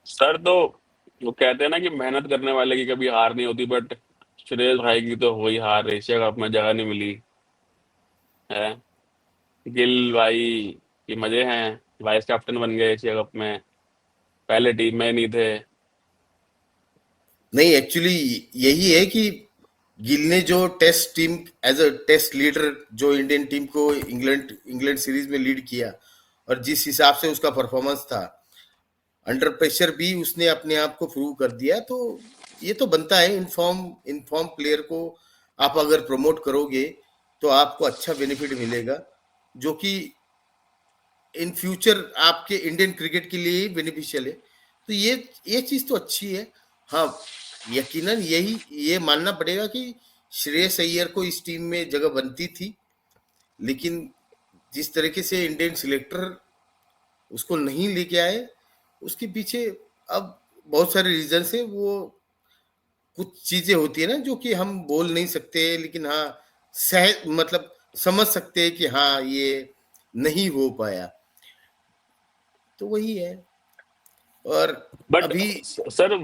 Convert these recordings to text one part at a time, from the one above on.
Sir तो वो कहते हैं ना कि मेहनत करने वाले की कभी हार नहीं होती, बट श्रेयस भाई की तो वही हार, एशिया कप में जगह नहीं मिली है। गिल भाई की मजे हैं, वाइस कैप्टन बन गए एशिया कप में, पहले टीम में नहीं थे। नहीं, एक्चुअली यही है कि गिल ने जो test team as a test leader जो इंडियन टीम को इंग्लैंड इंग्लैंड सीरीज में लीड किया, और जिस हिसाब से उसका परफॉर्मेंस था अंडर प्रेशर भी उसने अपने आप को प्रूव कर दिया। तो ये तो बनता है, इनफॉर्म प्लेयर को आप अगर प्रमोट करोगे तो आपको अच्छा बेनिफिट मिलेगा, जो कि इन फ्यूचर आपके इंडियन क्रिकेट के लिए ही बेनिफिशियल है। तो ये चीज तो अच्छी है। हाँ, यकीनन यही ये मानना पड़ेगा कि श्रेयस अय्यर को इस टीम में जगह बनती थी, लेकिन जिस तरीके से इंडियन सिलेक्टर उसको नहीं लेके आए, उसके पीछे अब बहुत सारे रीजन है। वो कुछ चीजें होती है ना जो कि हम बोल नहीं सकते, लेकिन हाँ सह मतलब समझ सकते हैं कि हाँ ये नहीं हो पाया। तो वही है। और बट अभी सर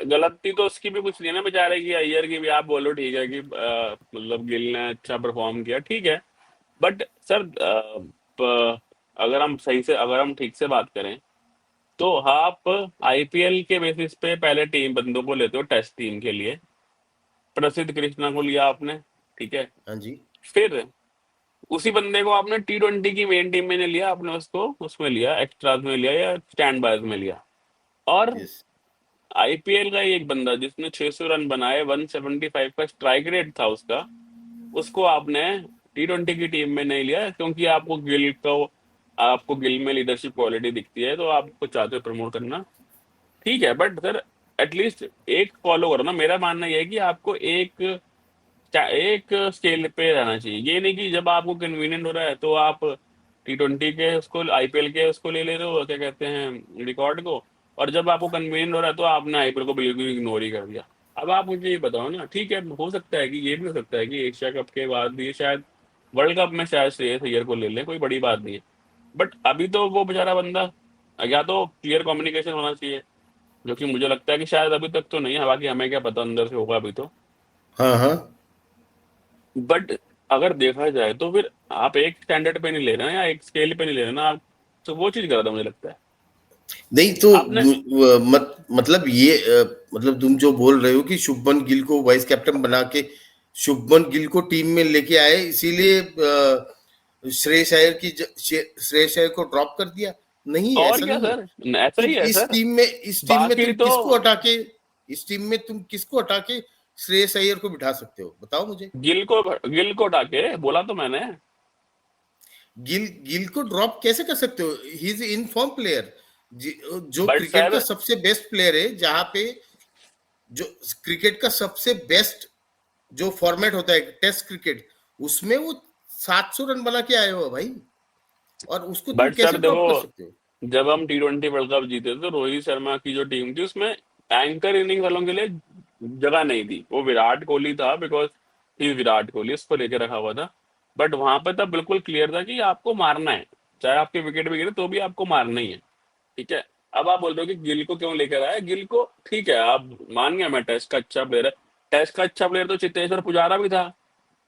गलती तो उसकी भी कुछ नहीं है ना बेचारे की, अय्यर की भी। आप बोलो ठीक है कि मतलब गिल ने अच्छा परफॉर्म किया, ठीक है। बट सर अगर हम ठीक से बात करें तो आप आईपीएल के बेसिस पे पहले टीम बंदों को लेते हो टेस्ट टीम के लिए। प्रसिद्ध कृष्णा को लिया आपने, ठीक है। हाँ जी। फिर उसी बंदे को आपने टी20 की मेन टीम में नहीं लिया, आपने उसको उसमें लिया, एक्स्ट्राज में लिया या स्टैंड बायज में लिया। और यस। आईपीएल का ही एक बंदा जिसने 600 रन बनाए, 175 का स्ट्राइक रेट था उसका, उसको आपने टी20 की टीम में नहीं लिया क्योंकि आपको गिल में लीडरशिप क्वालिटी दिखती है, तो आपको चाहते हो प्रमोट करना। ठीक है, बट सर एटलीस्ट एक फॉलो करो ना। मेरा मानना यह है कि आपको एक स्केल पे रहना चाहिए। ये नहीं कि जब आपको कन्वीनियंट हो रहा है तो आप टी20 के उसको, आईपीएल के उसको ले रहे हो, क्या कहते हैं, रिकॉर्ड को। और जब आपको कन्वीनियंट हो रहा है तो आपने आईपीएल को बिल्कुल इग्नोर ही कर दिया। अब आप मुझे ये बताओ ना, ठीक है हो सकता है कि ये भी हो सकता है कि एशिया कप के बाद ये शायद वर्ल्ड कप में शायद श्रेयस अय्यर को ले लें, कोई बड़ी बात नहीं है। बट अभी तो वो बेचारा बंदा, या तो क्लियर कम्युनिकेशन होना चाहिए, जो कि मुझे लगता है कि शायद अभी तक तो नहीं है, बाकी हमें क्या पता अंदर से होगा अभी तो। हाँ हाँ। बट अगर देखा जाए तो फिर आप एक स्टैंडर्ड पे नहीं ले रहे ना, या एक स्केल पे नहीं ले रहे ना आप। तो वो चीज गलत है मुझे लगता है। नहीं तो आपने मतलब ये मतलब तुम जो बोल रहे हो कि शुभमन गिल को वाइस कैप्टन बना के शुभमन गिल को टीम में लेके आए, इसीलिए श्रेयस अय्यर को ड्रॉप कर दिया। नहीं, और ऐसा क्या नहीं है। सर, ऐसा ही तुम है सर। इस टीम में बाकी तुम तो किसको हटा के इस टीम में तुम किसको हटा के श्रेयस अय्यर को बिठा सकते हो, बताओ मुझे। गिल को हटा के बोला तो मैंने। गिल गिल को ड्रॉप कैसे कर सकते हो? He is in form player, जो बट क्रिकेट का सर सबसे बेस्ट प्लेयर है, जहां पे जो क्रिकेट का सबसे बेस्ट जो फॉर्मेट होता है टेस्ट क्रिकेट, उसमें वो 700 रन बना के आए हो भाई, और उसको तुम बट सर कैसे देखो, ड्रॉप कर सकते हो? जब हम टी20 वर्ल्ड कप जीते थे तो रोहित शर्मा की जो टीम थी उसमें एंकर इनिंग वालों के लिए जगह नहीं थी। वो विराट कोहली था, बिकॉज ही विराट कोहली, उसको लेके रखा हुआ था। बट वहां पे तब बिल्कुल क्लियर था कि आपको मारना है, चाहे आपके विकेट भी गिरे तो भी आपको मारना ही है, ठीक है। अब आप बोल रहे हो कि गिल को क्यों लेकर आया, गिल को ठीक है, आप मान गया मैं, टेस्ट का अच्छा प्लेयर है। टेस्ट का अच्छा प्लेयर तो चेतेश्वर पुजारा भी था।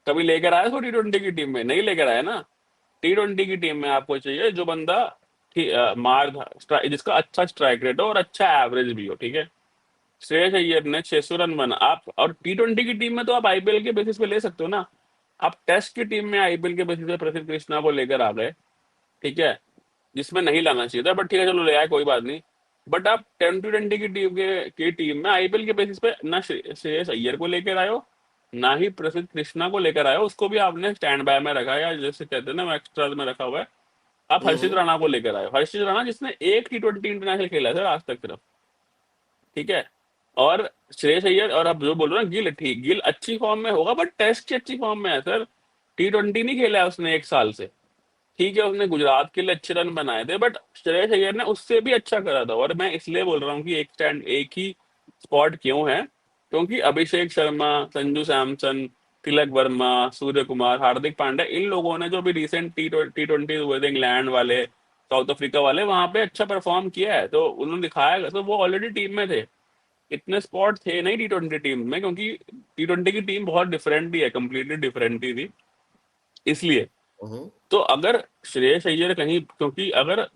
कभी लेकर आया उसको टी20 की टीम में? नहीं लेकर आया ना। टी20 की टीम में आपको चाहिए जो बंदा जिसका अच्छा स्ट्राइक रेट हो और अच्छा एवरेज भी हो, ठीक है। श्रेयस अय्यर ने 600 रन बना, आप और टी20 की टीम में तो आप आईपीएल के बेसिस पे ले सकते हो ना। आप टेस्ट की टीम में आईपीएल के बेसिस पे प्रसिद्ध कृष्णा को लेकर आ गए, ठीक है, जिसमें नहीं लाना चाहिए था, बट ठीक है चलो ले आए, कोई बात नहीं। बट आप टी20 की टीम में आईपीएल के बेसिस पे ना श्रेयस अय्यर को लेकर आयो, ना ही प्रसिद्ध कृष्णा को लेकर आयो, उसको भी आपने स्टैंड बाय में रखा है, या जैसे कहते हैं ना एक्स्ट्रा में रखा हुआ है। आप हर्षित हम्म। राणा को लेकर आए, हर्षित राणा जिसने एक टी20 इंटरनेशनल खेला है सर आज तक सिर्फ, ठीक है। और श्रेयस अय्यर, और आप जो बोल रहे हो ना गिल, ठीक, गिल अच्छी फॉर्म में होगा बट टेस्ट की अच्छी फॉर्म में है सर। टी20 नहीं खेला है उसने एक साल से, ठीक है। उसने गुजरात के लिए अच्छे रन बनाए थे, बट श्रेयस अय्यर ने उससे भी अच्छा करा था। और मैं इसलिए बोल रहा हूँ कि एक ही स्पॉट क्यों है, क्योंकि अभिषेक शर्मा, संजू सैमसन, तिलक वर्मा, सूर्य कुमार, हार्दिक पांड्या, इन लोगों ने जो भी रिसेंट टी ट्वेंटी हुए थे इंग्लैंड वाले, साउथ अफ्रीका वाले, वहां पे अच्छा परफॉर्म किया है, तो उन्होंने दिखाया, तो वो ऑलरेडी टीम में थे। इतने स्पॉट थे नहीं T20 टीम में, क्योंकि T20 की टीम बहुत डिफरेंट ही है, कंप्लीटली डिफरेंट ही थी, इसलिए। हम्म, तो अगर श्रेयस अय्यर कहीं, क्योंकि अगर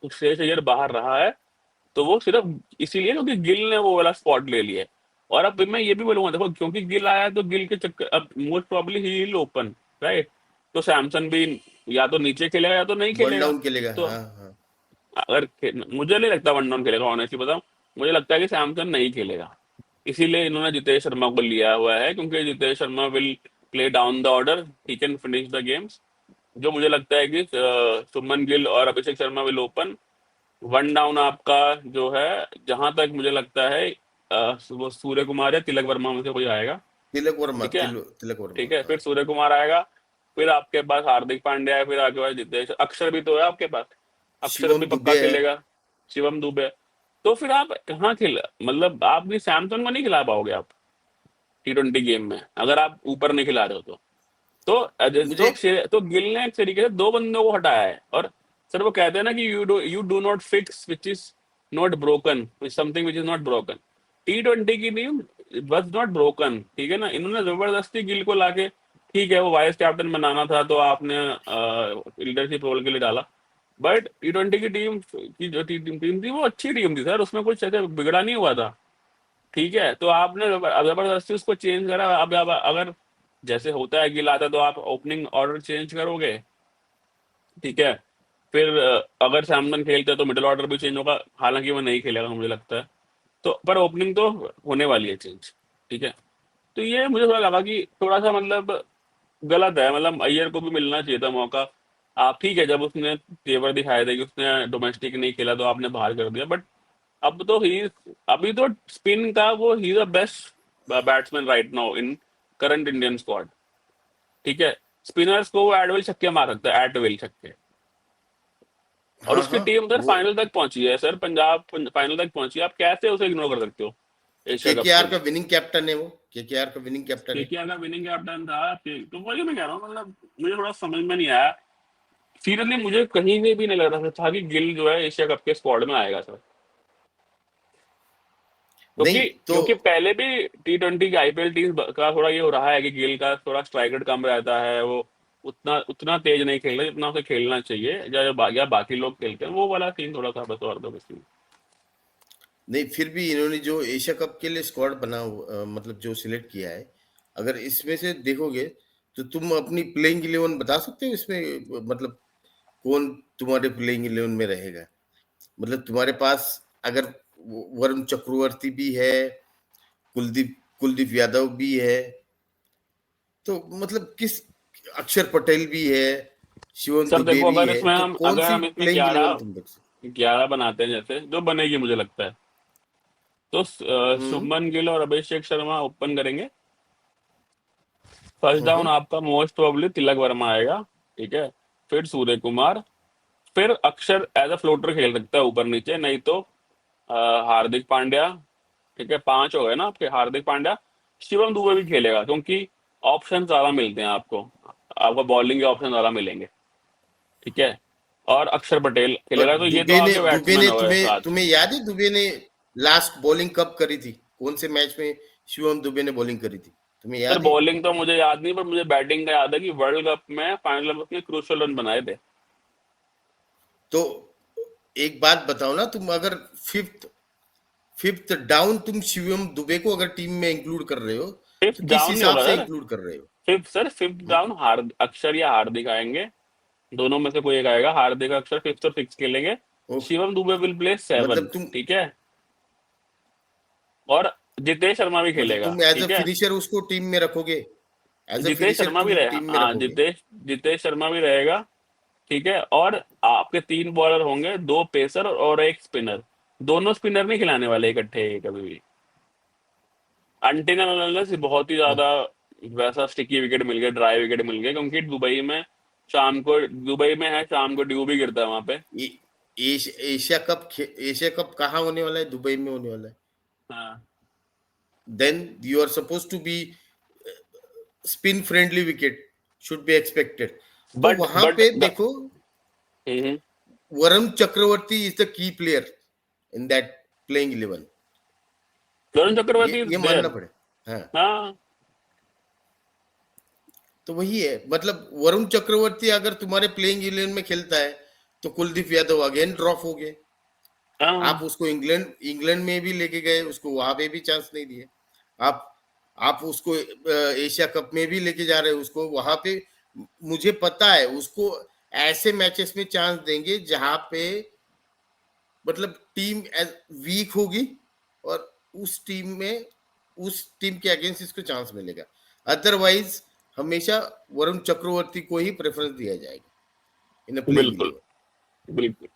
श्रेयस अय्यर बाहर रहा है तो वो सिर्फ इसीलिए क्योंकि गिल ने वो वाला स्पॉट ले लिया है। और अब मैं ये भी बोलूंगा, देखो क्योंकि गिल आया है, तो गिल के चक्कर अब most probably he will open, right. तो सैमसन भी या तो नीचे खेलेगा या तो नहीं वन खेलेगा। डाउन खेलेगा, तो हाँ हाँ। अगर मुझे नहीं लगता वन डाउन खेलेगा, ऑनेस्टली बताऊं, मुझे लगता है कि सैमसन नहीं खेलेगा। इसीलिए इन्होंने जितेश शर्मा को लिया हुआ है, क्योंकि Jitesh Sharma will play down the order, he can finish the games. जो मुझे लगता है कि शुभमन गिल और Abhishek Sharma will open. One down आपका जो है, जहां तक मुझे लगता है वो सूर्य कुमार या तिलक वर्मा में से कोई आएगा। ठीक है, तिलक वर्मा, ठीक है, हाँ। फिर सूर्य कुमार आएगा। फिर आपके पास हार्दिक पांड्या है, फिर आपके पास जितेश, अक्षर भी तो है आपके पास, अक्षर भी शिवम पक्का दुबे है। खेलेगा, शिवम दुबे। तो फिर आप कहाँ खेल, मतलब आप भी सैमसंग को नहीं खिला पाओगे आप T20 गेम में, अगर आप ऊपर नहीं खिला रहे हो तो। मुझे तो गिल ने एक तरीके से दो बंदों को हटाया है। और सर वो कहते हैं ना कि you do not fix which is not broken, something which is not broken. T20 की टीम वॉज नॉट ब्रोकन, ठीक है ना। इन्होंने जबरदस्ती गिल को लाके, ठीक है वो वाइस कैप्टन बनाना था तो आपने लीडरशिप रोल के लिए डाला, बट T20 की टीम की जो टीम थी वो अच्छी टीम थी सर, उसमें कुछ ऐसे बिगड़ा नहीं हुआ था। ठीक है, तो आपने जबरदस्ती उसको चेंज करा। अब अगर जैसे होता है गिल आता है तो आप ओपनिंग ऑर्डर चेंज करोगे, ठीक है। फिर अगर सैमसन खेलते हैं तो मिडिल ऑर्डर भी चेंज होगा, हालांकि वो नहीं खेलेगा मुझे लगता है। तो पर ओपनिंग तो होने वाली है चेंज, ठीक है। तो ये मुझे थोड़ा लगा कि थोड़ा सा मतलब गलत है, मतलब अय्यर को भी मिलना चाहिए था मौका। आप ठीक है, जब उसने तेवर दिखाया था कि उसने डोमेस्टिक नहीं खेला तो आपने बाहर कर दिया, बट अब तो ही, अभी तो स्पिन का वो ही the best batsman right now in current Indian squad, ठीक है। स्पिनर्स को वो एट विल छक्के मार सकता है, एट विल छक्के। और हाँ उसकी हाँ। टीम सर वो फाइनल तक पहुंची है सर, पंजाब फाइनल तक पहुंची है, आप कैसे उसे इग्नोर कर सकते हो एशिया कप के केकेआर का लिए। विनिंग कैप्टन है, वो केकेआर का विनिंग कैप्टन है। केकेआर का विनिंग कैप्टन था, तो वही मैं कह रहा हूँ, मतलब मुझे थोड़ा समझ में नहीं आया। सीरियसली मुझे कहीं से भी नहीं लग रहा था कि गिल जो है एशिया कप के स्क्वाड में आएगा सर। क्योंकि नहीं तो क्योंकि पहले भी T20 की आईपीएल टीम का थोड़ा ये हो रहा है कि गिल का थोड़ा स्ट्राइक रेट कम रहता है, वो उतना उतना तेज नहीं खेल रहे जितना उसे खेलना चाहिए, या बाकी लोग खेलते हैं, वो वाला सीन थोड़ा सा बस, और दो बस। नहीं, फिर भी इन्होंने जो एशिया कप के लिए स्क्वाड मतलब जो सिलेक्ट किया है, अगर इसमें से देखोगे तो तुम अपनी प्लेइंग 11 बता सकते हो इसमें, मतलब कौन तुम्हारे प्लेइंग 11 में रहेगा? मतलब तुम्हारे पास अगर वरुण चक्रवर्ती भी है, कुलदीप कुलदीप यादव भी है, तो मतलब किस, अक्षर पटेल भी है, शिवम सर दुबे देखो, भी है, तो कौन सी अगर हम इसमें प्लेइंग 11 तुम रख सकते? 11 बनाते हैं, जैसे जो बनेगी मुझे लगता है, तो हम्म, शुभमन गिल और अभिषेक शर्मा ओपन करेंगे। फर्स्ट डाउन हम्म, आपका मोस्ट प्रोबेबली तिलक वर्मा आएगा, ठीक है। फिर सूर्य कुमार, फिर अक्षर एज अ फ्लोटर खेल सकता है ऊपर नीचे, नहीं तो अ, हार्दिक पांड्या, ठीक है। पांच हो गए ना आपके, हार्दिक पांड्या, शिवम दुबे भी खेलेगा, क्योंकि ऑप्शन ज्यादा मिलते हैं आपको, आपको बॉलिंग के ऑप्शन ज्यादा मिलेंगे, ठीक है। और अक्षर पटेल और खेलेगा, तो ये तो आपके दुबे बैट्समैन ने हो गए तुम्हें सात। तुम्हें याद है, दुबे ने लास्ट बॉलिंग कब करी थी? कौन से मैच में शिवम दुबे ने बॉलिंग करी थी, तुम्हें सर याद है? बॉलिंग तो मुझे याद नहीं, पर मुझे बैटिंग का याद है कि वर्ल्ड कप में फाइनल में उसने क्रूशियल रन बनाए थे। तो एक बात बताओ ना, तुम अगर फिफ्थ फिफ्थ डाउन तुम शिवम दुबे को अगर टीम में इंक्लूड कर रहे हो, फिफ्थ तो किस डाउन नहीं हिसाब होगा से सर, इंक्लूड कर रहे हो? फिफ्थ हम्म? डाउन अक्षर या हार्दिक आएंगे, दोनों में से कोई एक आएगा, हार्दिक अक्षर फिफ्थ और सिक्स खेलेंगे। Okay, Shivam Dubey will play मतलब सेवन्थ, तुम ठीक है। और जितेश शर्मा भी मतलब खेलेगा, तुम एज अ ठीक है। फिनिशर उसको टीम में रखोगे, as a Jitesh finisher Sharma भी तुम रहेगा, टीम में हाँ, रखोगे? जितेश शर्मा भी रहेगा, ठीक है। और आपके तीन बॉलर होंगे, दो पेसर और एक स्पिनर। दोनों स्पिनर नहीं खिलाने वाले इकट्ठे कभी भी, अंटिना से बहुत ही ज्यादा वैसा स्टिकी विकेट मिल गया, ड्राई विकेट मिल गया, क्योंकि दुबई में है, शाम को ड्यू भी गिरता है वहां पे। ये एशिया कप कहाँ होने वाला है? दुबई में होने वाला है। हाँ, then you are suppose to be spin friendly wicket should be expected. तो बट वहां बट पे देखो, Varun Chakravarthy is the key player in that playing 11। Varun Chakravarthy is ये मानना देयर। पड़े। हाँ, हाँ तो वही है, मतलब वरुण चक्रवर्ती अगर तुम्हारे प्लेइंग 11 में खेलता है तो कुलदीप यादव अगेन ड्रॉप हो गए। हाँ आप उसको इंग्लैंड इंग्लैंड में भी लेके गए, उसको वहां पे भी चांस नहीं दिए। आप आप उसको एशिया कप में भी लेके जा रहे हो, उसको वहां पे मुझे पता है उसको ऐसे मैचेस में चांस देंगे जहां पे मतलब टीम वीक होगी, और उस टीम के अगेंस्ट इसको चांस मिलेगा। अदरवाइज हमेशा वरुण चक्रवर्ती को ही प्रेफरेंस दिया जाएगा इन अ प्लेइंग बिल्कुल 11। बिल्कुल।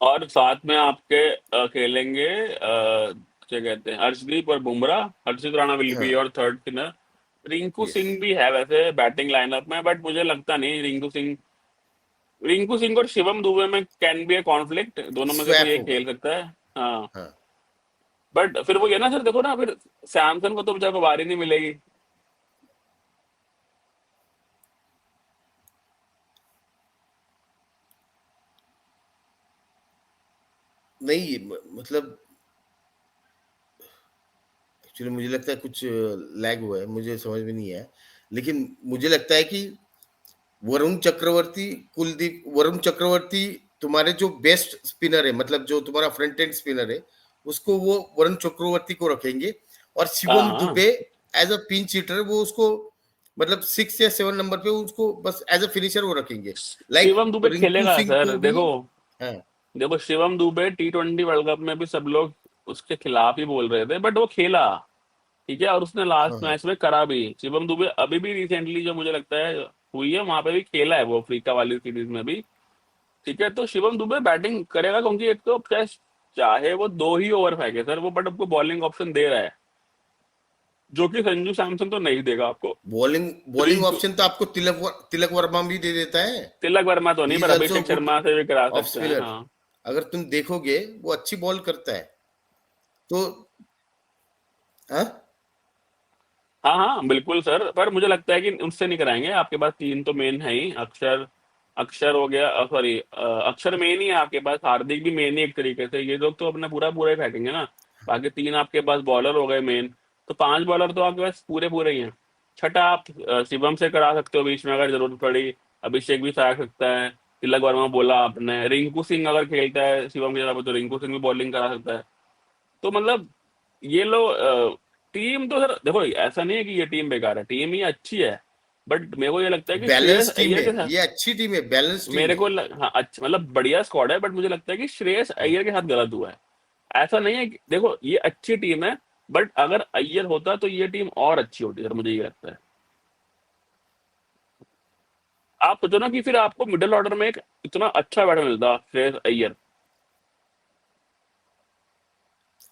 और साथ में आपके खेलेंगे क्या कहते हैं, हर्षदीप और बुमराह। हर्षदीप राणा विल बी हाँ, और third spinner. Rinku yes, Singh भी है वैसे बैटिंग लाइनअप में, बट मुझे लगता नहीं रिंकू सिंह और शिवम दुबे में कैन बी ए कॉन्फ्लिक्ट, दोनों में से कोई स्वैप एक होगा। खेल सकता है। हाँ हाँ, बट फिर वो ये ना सर, देखो ना फिर सैमसन को तो बेचारे को बारी नहीं मिलेगी। नहीं मतलब एक्चुअली मुझे लगता है कुछ लैग हुआ है, मुझे समझ में नहीं आया, लेकिन मुझे लगता है कि वरुण चक्रवर्ती तुम्हारे जो बेस्ट स्पिनर है, मतलब जो तुम्हारा फ्रंट एंड स्पिनर है, उसको वो वरुण चक्रवर्ती को रखेंगे। और हाँ शिवम हाँ। Dube as a pinch hitter वो उसको मतलब 6 या 7 नंबर पे उसको बस एज अ फिनिशर वो रखेंगे। लाइक शिवम दुबे रिंकू खेलेगा सिंह सर, को भी। देखो हाँ, देखो Shivam Dubey T20 world cup में भी सब लोग उसके खिलाफ ही बोल रहे थे, बट वो खेला, ठीक है, और उसने हाँ, लास्ट हाँ, मैच में करा भी। शिवम दुबे अभी भी रिसेंटली जो मुझे लगता है हुई है वहां पे भी खेला है, वो अफ्रीका वाली सीरीज में भी। ठीक है, तो शिवम दुबे बैटिंग करेगा, क्योंकि एक तो चाहे चाहे वो 2 ही ओवर फेंके सर वो, बट आपको बॉलिंग ऑप्शन दे रहा है, जो कि संजू सैमसन तो नहीं देगा आपको। बॉलिंग बॉलिंग रिंकू ऑप्शन तो आपको तिलक वर्मा भी दे देता है। तिलक वर्मा तो ही नहीं, इज पर ऑल्सो अभिषेक गुड शर्मा से भी करा ऑफ सकते हैं। स्पिनर। हाँ अगर तुम देखोगे वो अच्छी बॉल करता है। तो हाँ, हाँ हाँ बिल्कुल सर, पर मुझे लगता है कि उससे नहीं कराएंगे। आपके पास तीन तो मेन है ही, अक्षर अक्षर हो गया, सॉरी अक्षर मेन ही है आपके पास, हार्दिक भी मेन ही एक तरीके से, ये लोग तो अपना पूरा पूरा ही फेंकेंगे ना। बाकी तीन आपके पास बॉलर हो गए मेन, तो 5 बॉलर तो आपके पास पूरे पूरे ही हैं। छठा आप शिवम से करा सकते हो बीच में अगर जरूरत पड़ी, अभिषेक भी फेंक सकता है, तिलक वर्मा बोला आपने, रिंकू सिंह अगर खेलता है शिवम की जगह पे तो रिंकू सिंह भी बॉलिंग करा सकता है। तो मतलब ये लो टीम तो सर देखो ऐसा नहीं है कि ये टीम बेकार है, टीम ही अच्छी है, बट मेरे को ये लगता है कि श्रेयस बैलेंस टीम अय्यर है, के साथ ये अच्छी टीम है, बैलेंस टीम है। हाँ अच्छा मतलब बढ़िया स्क्वाड है, बट मुझे लगता है कि श्रेयस हाँ। अय्यर के साथ गलत हुआ है। ऐसा नहीं है कि देखो ये अच्छी टीम है, बट अगर अय्यर होता तो ये टीम और अच्छी होती सर, मुझे ये लगता है। आप सोचो ना कि फिर आपको मिडिल ऑर्डर में एक इतना अच्छा बैटर मिलता श्रेयस अय्यर,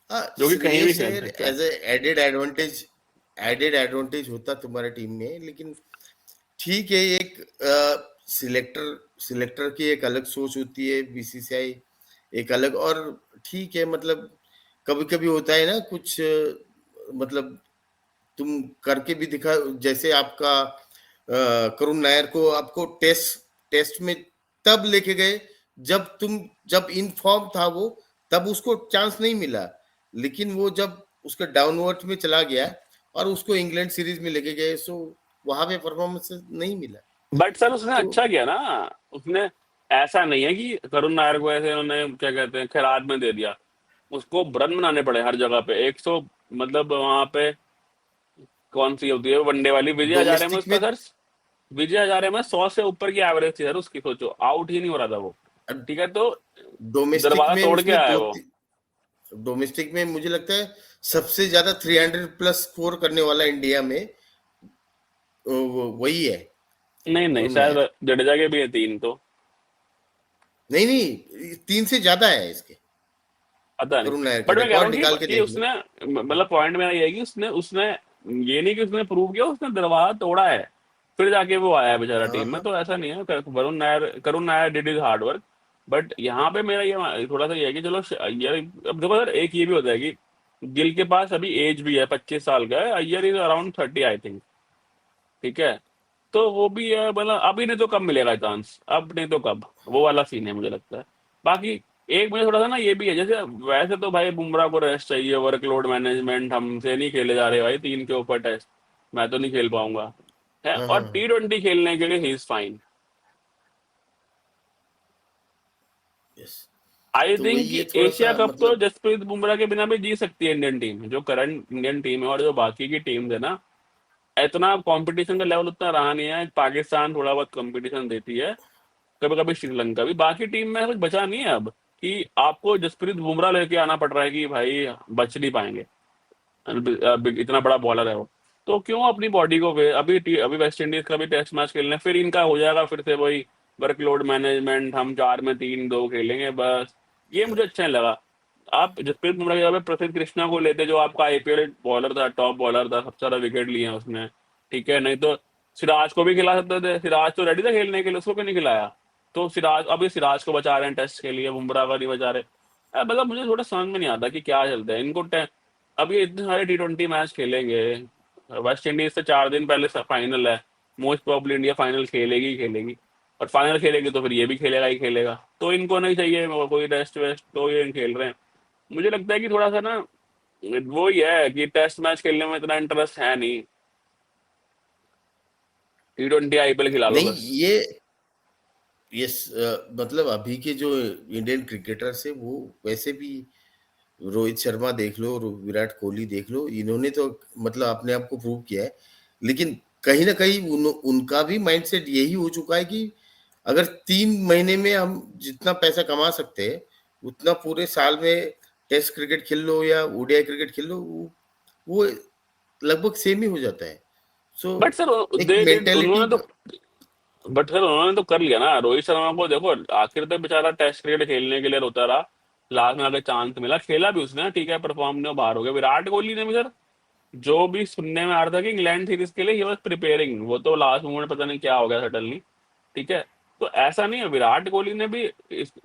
हाँ, जो कि कहीं भी श्रेयस खेल अय्यर सकता है। एज ए एडेड एडवांटेज होता तुम्हारे टीम में, लेकिन ठीक है, एक सिलेक्टर सिलेक्टर की एक अलग सोच होती है, बीसीसीआई एक अलग। और ठीक है, मतलब कभी कभी होता है ना कुछ मतलब तुम करके भी दिखा, जैसे आपका करुण नायर को आपको टेस्ट टेस्ट में तब लेके गए जब इन फॉर्म था वो, तब उसको चांस नहीं मिला। लेकिन वो जब उसका डाउनवर्ड में चला गया और उसको इंग्लैंड सीरीज में लेके गए, सो वहां पे परफॉर्मेंस नहीं मिला। बट सर उसने तो अच्छा किया ना, उसने ऐसा नहीं है कि करुण नायर को ऐसे उन्होंने क्या कहते हैं खैरात में दे दिया, उसको रन बनाने पड़े हर जगह पे 100, मतलब वहां पे कौन सी होती है वनडे वाली, विजय हजारे में डोमेस्टिक उसका में सर, विजय हजारे में 100 से ऊपर की एवरेज थी सर उसकी, सोचो आउट ही नहीं हो रहा था वो। ठीक है, तो डोमेस्टिक दरवाजा में तोड़ के उसने आया है दो वो। डोमेस्टिक में मुझे लगता है सबसे ज्यादा 300 प्लस स्कोर करने वाला इंडिया में वही है, नहीं नहीं, करुण शायद नायर। जडेजा के भी है 3 तो, नहीं नहीं, 3 से ज्यादा है इसके, पता नहीं। करुण नायर के बट मैं कह रहा रिकॉर्ड हूँ निकाल के कि देख लो। उसने मतलब पॉइंट मेरा ये है कि उसने उसने ये नहीं कि उसने प्रूव किया, उसने दरवाजा तोड़ा है, फिर जाके वो आया है बेचारा हाँ, टीम में। हाँ, तो ऐसा नहीं है, Karun Nair did is hard work. But यहाँ पे मेरा ये थोड़ा सा ये है कि चलो अय्यर, अब देखो सर एक ये भी होता है कि गिल के पास अभी एज भी है, 25 साल का है, Iyer is around 30 I think. ठीक है, तो वो भी है, मतलब अभी नहीं तो कब मिलेगा चांस, अब नहीं तो कब, वो वाला सीन है मुझे लगता है। बाकी एक मुझे थोड़ा सा ना ये भी है, जैसे वैसे तो भाई बुमराह को रेस्ट चाहिए, वर्कलोड मैनेजमेंट, हमसे नहीं खेले जा रहे भाई 3 के ऊपर टेस्ट, मैं तो नहीं खेल पाऊंगा है, हाँ और हाँ T20 खेलने के लिए ही इज फाइन। यस। आई तो थिंक वही कि है थोड़ा एशिया सा कप तो मतलब। जसप्रीत बुमराह के बिना भी जी सकती है इंडियन टीम, जो करंट इंडियन टीम है, और जो बाकी की टीम है ना, इतना कंपटीशन का लेवल उतना रहा नहीं है। पाकिस्तान थोड़ा बहुत कंपटीशन देती है, कभी कभी श्रीलंका भी, बाकी टीम में कुछ बचा नहीं है अब, कि आपको जसप्रीत बुमराह लेके आना पड़ रहा है कि भाई बच नहीं पाएंगे, इतना बड़ा बॉलर है वो। तो क्यों अपनी बॉडी को अभी वेस्ट इंडीज का भी टेस्ट मैच खेलना है, फिर इनका हो जाएगा फिर से वही वर्कलोड मैनेजमेंट, हम 4 में 3-2 खेलेंगे बस। ये मुझे अच्छा नहीं लगा। आप जसप्रीत बुमराह की जगह पे प्रसिद्ध कृष्णा को लेते, जो आपका आईपीएल बॉलर था, टॉप बॉलर था, सबसे ज्यादा विकेट लिए हैं उसने, ठीक है, नहीं तो सिराज को भी खिला सकते थे, सिराज तो रेडी था खेलने के लिए, उसको क्यों नहीं खिलाया? तो सिराज, अभी सिराज को बचा रहे हैं टेस्ट के लिए, बुमराह का नहीं बचा रहे। मतलब मुझे थोड़ा समझ में नहीं आता कि क्या चलता है इनको। अब ये इतने सारे T20 मैच खेलेंगे, वेस्ट इंडीज से 4 दिन पहले फाइनल है, मोस्ट प्रोबेबली इंडिया फाइनल खेलेगी ही खेलेगी, और फाइनल खेलेगी तो फिर ये भी खेलेगा ही खेलेगा, तो इनको नहीं चाहिए कोई रेस्ट वेस्ट, तो ये खेल रहे हैं। मुझे लगता है कि थोड़ा सा ना वो ही है कि टेस्ट मैच खेलने में इतना इंटरेस्ट है नहीं, T20 आईपीएल खिला लो नहीं बस। ये यस, मतलब अभी के जो इंडियन क्रिकेटर्स है वो वैसे भी, रोहित शर्मा देख लो और विराट कोहली देख लो, इन्होंने तो मतलब अपने आप को प्रूव किया है। लेकिन कहीं ना कहीं उनका भी माइंडसेट यही हो चुका है कि अगर 3 महीने में हम जितना पैसा कमा सकते हैं उतना पूरे साल में टेस्ट क्रिकेट खेल लो या ओडीआई क्रिकेट खेल लो, वो लगभग सेम ही हो जाता है। सो बट सर एक दे डिड, मेंटेलिटी। उन्होंने तो, बट सर उन्होंने तो कर लिया ना। रोहित शर्मा को देखो, आखिर तक बेचारा टेस्ट क्रिकेट खेलने के लिए रोता रहा, लास्ट में आके चांस मिला, खेला भी उसने, ठीक है, परफॉर्म नहीं, बाहर हो गया। विराट कोहली ने भी सर, जो भी सुनने में आ रहा था कि इंग्लैंड सीरीज के लिए ही वॉज प्रिपेयरिंग, वो तो लास्ट मोमेंट पता नहीं क्या हो गया सडनली, ठीक है। तो ऐसा नहीं है, विराट कोहली ने भी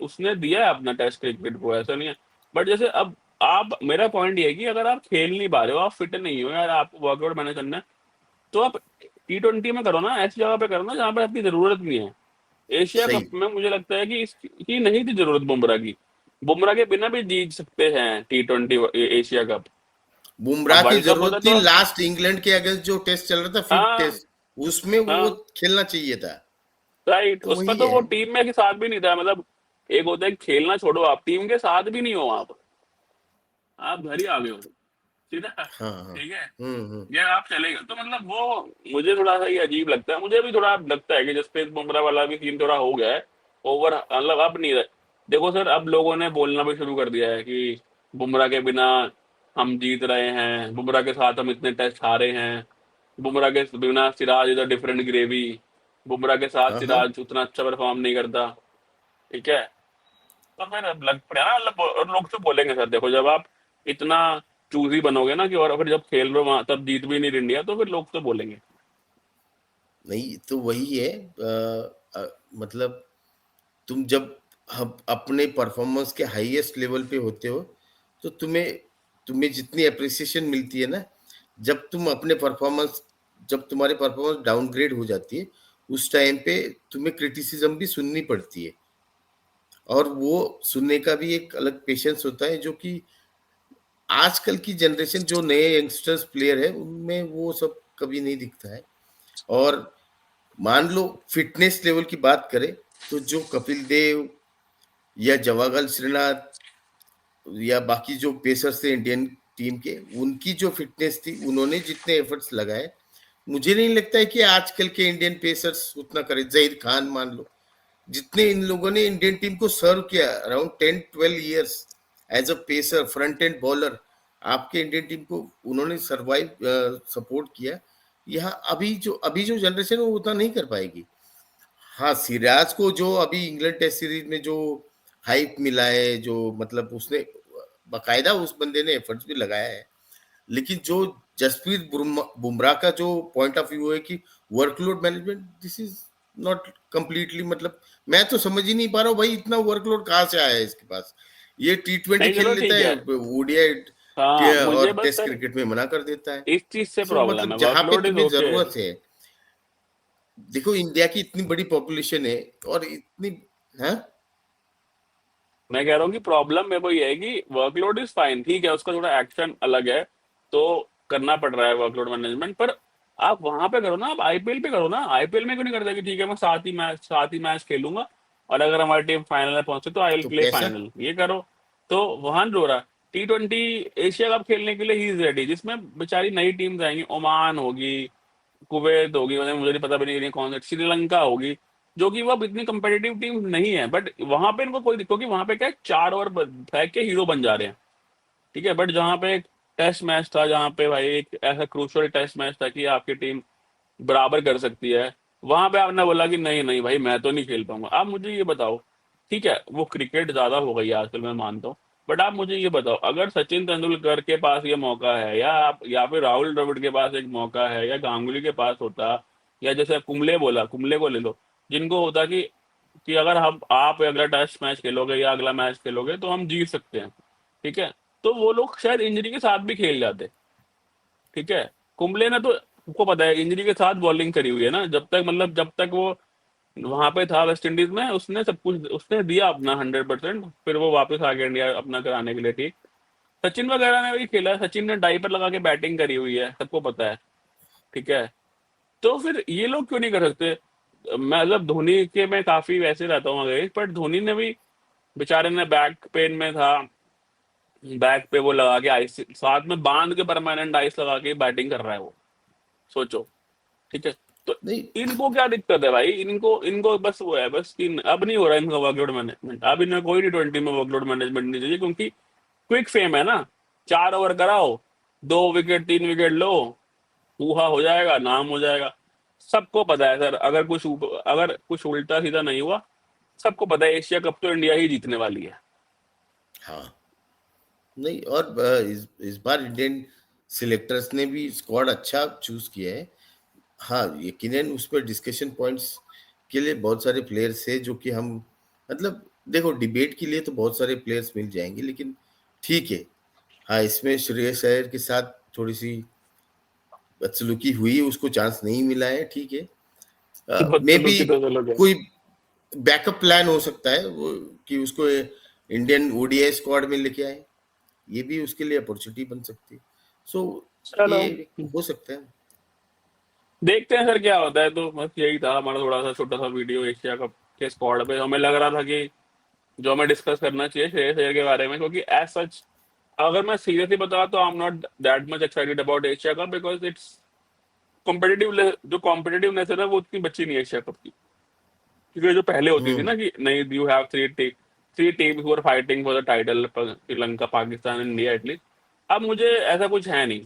उसने दिया है अपना टेस्ट क्रिकेट को, ऐसा नहीं है। बट जैसे अब आप, मेरा पॉइंट ये है कि अगर आप खेल नहीं पा रहे हो, आप फिट नहीं हो यार, आपको वर्कआउट मैनेज करना है, तो आप T20 में करो ना, ऐसी जगह पे करो ना जहाँ पे आपकी जरूरत नहीं है। एशिया सही। कप में मुझे लगता है कि इसकी नहीं थी जरूरत बुमराह की, बुमराह के बिना भी जीत सकते हैं T20 एशिया कप। बुमराह अब की वर्ल्ड कप जरूरत होता थी तो, लास्ट इंग्लैंड के अगेंस्ट जो टेस्ट चल रहा था, फिफ्थ हाँ टेस्ट, उसमें वो हाँ, खेलना चाहिए था। राइट, तो उसमें वही तो है। वो टीम में के साथ भी नहीं था, मतलब एक होता है कि खेलना छोड़ो, आप टीम के साथ भी नहीं हो, आप घर ही आ गए हो सीधा, हाँ हाँ। ठीक है, हम्म। या आप चले गए, तो मतलब वो मुझे थोड़ा सा ये अजीब लगता है। मुझे भी थोड़ा लगता है कि जसप्रीत बुमराह वाला भी सीन थोड़ा हो गया है ओवर, मतलब अब नहीं रहे। देखो सर, अब लोगों ने बोलना भी शुरू कर दिया है कि बुमराह के बिना हम जीत रहे हैं, बुमराह के साथ हम इतने टेस्ट हारे हैं, बुमराह के बिना Siraj is a different gravy, Bumrah के साथ हाँ हाँ। सिराज उतना अच्छा परफॉर्म नहीं करता, ठीक है। तो फिर अब लग पड़ा ना, मतलब और लोग तो बोलेंगे सर, देखो जब आप इतना चूजी बनोगे ना कि, और फिर जब खेल रहे हो वहां तब जीत भी नहीं रही इंडिया, तो फिर लोग तो बोलेंगे। नहीं तो वही है, मतलब तुम जब हम अपने परफॉर्मेंस के हाईएस्ट लेवल पे होते हो तो तुम्हें तुम्हें जितनी अप्रिसिएशन मिलती है ना, जब तुम अपने परफॉर्मेंस जब तुम्हारी परफॉर्मेंस डाउनग्रेड हो जाती है उस टाइम पे तुम्हें क्रिटिसिज्म भी सुननी पड़ती है। और वो सुनने का भी एक अलग पेशेंस होता है जो कि आजकल की जनरेशन जो नए यंगस्टर्स प्लेयर है उनमें वो सब कभी नहीं दिखता है। और मान लो फिटनेस लेवल की बात करें तो जो कपिल देव या जवागल श्रीनाथ या बाकी जो पेसर्स थे इंडियन टीम के, उनकी जो फिटनेस थी, उन्होंने जितने एफर्ट्स लगाए, मुझे नहीं लगता है कि आजकल के इंडियन पेसर्स उतना करें। जहीर खान मान लो, जितने इन लोगों ने इंडियन टीम को सर्व किया around 10-12 years as a pacer front end bowler, आपके इंडियन टीम को उन्होंने सर्वाइव सपोर्ट किया। यहाँ अभी जो जनरेशन है वो उतना नहीं कर पाएगी। हाँ, सिराज को जो अभी इंग्लैंड टेस्ट सीरीज में जो हाइप मिला है, जो मतलब उसने बाकायदा उस बंदे ने एफर्ट्स भी लगाया है। लेकिन जो जसप्रीत बुमराह का जो पॉइंट ऑफ व्यू है कि workload management, this is not completely, मतलब मैं तो समझ ही नहीं पा रहा हूँ भाई इतना वर्कलोड कहाँ से आया है इसके पास। ये T20 नहीं खेल चलो लेता ठीक है, है, हाँ ओडीआई मुझे और बस टेस्ट सर क्रिकेट में मना कर देता है। इस चीज से सो प्रॉब्लम मतलब है, जहाँ पे वर्कलोड इज तुम्हें ओके। जरूरत है, देखो इंडिया की इतनी बड़ी पॉपुलेशन है और इतनी, हाँ मैं कह रहा हूँ कि प्रॉब्लम मेरे को ये है कि वर्कलोड इज फाइन, ठीक है, उसका थोड़ा एक्शन अलग है, तो करना पड़ रहा है वर्कलोड मैनेजमेंट, पर आप वहां पे करो ना, आप आईपीएल पे करो ना। आईपीएल में क्यों नहीं करते कि ठीक है मैं 7 ही मैच खेलूंगा, और अगर हमारी टीम फाइनल में पहुंचे तो आई विल तो प्ले पैसा, फाइनल, ये करो। तो वहां नहीं हो रहा। T20 एशिया कप खेलने के लिए ही इज रेडी, जिसमें बेचारी नई टीम्स आएंगी, ओमान होगी, कुवैत होगी, मतलब मुझे नहीं पता भी नहीं कौन सा, श्रीलंका होगी, जो कि वो अब इतनी कंपेटिटिव टीम नहीं है, बट वहां पे इनको कोई, क्योंकि वहां पे क्या है, 4 ओवर फेंक के हीरो बन जा रहे हैं, ठीक है। बट जहाँ पे एक टेस्ट मैच था, जहाँ पे भाई एक ऐसा क्रूशियल टेस्ट मैच था कि आपकी टीम बराबर कर सकती है, वहां पे आपने बोला कि नहीं नहीं भाई मैं तो नहीं खेल पाऊंगा। आप मुझे ये बताओ, ठीक है वो क्रिकेट ज्यादा हो गई है आजकल, मैं मानता हूँ, बट आप मुझे ये बताओ, अगर सचिन तेंदुलकर के पास ये मौका है, या आप या फिर राहुल द्रविड़ के पास एक मौका है, या गांगुली के पास होता, या जैसे कुंबले बोला, कुंबले को ले लो, जिनको होता कि अगर हम आप अगला टेस्ट मैच खेलोगे या अगला मैच खेलोगे तो हम जीत सकते हैं, ठीक है, तो वो लोग शायद इंजरी के साथ भी खेल जाते, ठीक है। कुंबले ने तो, आपको पता है, इंजरी के साथ बॉलिंग करी हुई है ना, जब तक मतलब जब तक वो वहां पे था वेस्ट इंडीज में, उसने सब कुछ उसने दिया अपना 100%, फिर वो वापस आ गया इंडिया अपना कराने के लिए, ठीक। सचिन वगैरह ने भी खेला है, सचिन ने डाइपर लगा के बैटिंग करी हुई है, सबको पता है, ठीक है। तो फिर ये लोग क्यों नहीं कर सकते? मैं मतलब धोनी के मैं काफी वैसे रहता हूँ अगेंस्ट, बट धोनी ने भी, बेचारे ने बैक पेन में था, बैक पे वो लगा के आइस साथ में बांध के परमानेंट आइस लगा के बैटिंग कर रहा है वो, सोचो, ठीक है। तो नहीं इनको क्या दिक्कत है भाई, इनको इनको बस वो है बस कि अब नहीं हो रहा है इनका वर्कलोड मैनेजमेंट, अब इन्हें कोई T20 में वर्कलोड मैनेजमेंट नहीं चाहिए, क्योंकि क्विक फेम है ना, 4 ओवर कराओ, 2 विकेट 3 विकेट लो, हुआ हो जाएगा, नाम हो जाएगा। सबको पता है सर, अगर कुछ उल्टा सीधा नहीं हुआ, सबको पता है एशिया कप तो इंडिया ही जीतने वाली है। हाँ, नहीं और इस बार इंडियन सिलेक्टर्स ने भी स्क्वाड अच्छा चूज किया है। हाँ, यकीनन उस पर डिस्कशन पॉइंट्स के लिए बहुत सारे प्लेयर्स है जो कि हम, मतलब देखो डिबेट के लिए तो बहुत सारे प्लेयर्स मिल जाएंगे, लेकिन ठीक है। हाँ, इसमें श्रेयस अय्यर के साथ थोड़ी सी बदसलूकी हुई, उसको चांस नहीं मिला है, ठीक है। मे बी बदसलूकी तो चलो गया। कोई बैकअप प्लान हो सकता है वो, कि उसको इंडियन ओडीआई स्क्वाड में लेके आए, ये भी उसके लिए अपॉर्चुनिटी बन सकती है। सो चलो, ये हो सकता है। देखते हैं सर क्या होता है। तो बस यही था हमारा थोड़ा सा छोटा सा वीडियो एशिया कप के स्क्वाड पे, हमें लग रहा था कि जो हमें डिस्कस करना चाहिए श्रेयस अय्यर के बारे में, क्योंकि एज सच अगर मैं सीरियसली बताऊं तो I am not that much excited about Asia cup, because it's competitive, जो कॉम्पिटेटिवनेस है ना वो उतनी बची नहीं है एशिया कप की, क्योंकि जो पहले होती थी हम्म। ना कि नहीं, you have three teams who are fighting for the title, Sri Lanka Pakistan India at least. अब मुझे ऐसा कुछ है नहीं,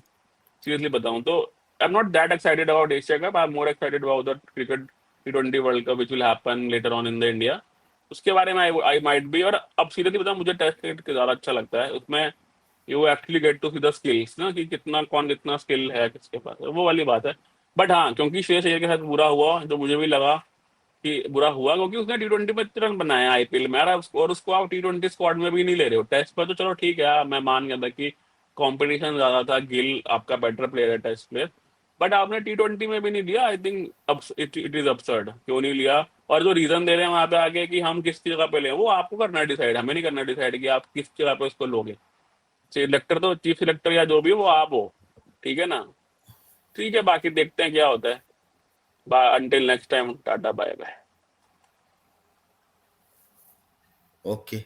सीरियसली बताऊं तो I am not that excited about Asia cup, I am more excited about the cricket T20 world cup which will happen later on in the India, उसके बारे में आई माइट बी। और अब सीरियसली बताऊं, मुझे test cricket ज्यादा अच्छा लगता है, उसमें you actually get to see the skills ना, कि कितना कौन कितना स्किल है किसके पास, वो वाली बात है। बट हाँ, क्योंकि श्रेयस अय्यर के साथ बुरा हुआ, जो मुझे भी लगा कि बुरा हुआ, क्योंकि उसने T20 में इतने रन बनाए आईपीएल में यार, और उसको आप T20 स्क्वाड में भी नहीं ले रहे हो। टेस्ट पर तो चलो ठीक है, मैं मान गया था कि कंपटीशन ज्यादा था, गिल आपका बेटर प्लेयर है टेस्ट प्लेयर, बट आपने T20 में भी नहीं लिया। आई थिंक अब इट इज अपसर्ड, क्यों नहीं लिया? और जो रीजन दे रहे हैं वहां पे आगे कि हम किस जगह पे लें, वो आपको करना है डिसाइड, हमें नहीं करना डिसाइड कि आप किस जगह पे उसको लोगे। सिलेक्टर तो चीफ सिलेक्टर या जो भी हो वो आप हो, ठीक है ना। ठीक है, बाकी देखते हैं क्या होता है। Bye, until next time, tata bye bye. Okay.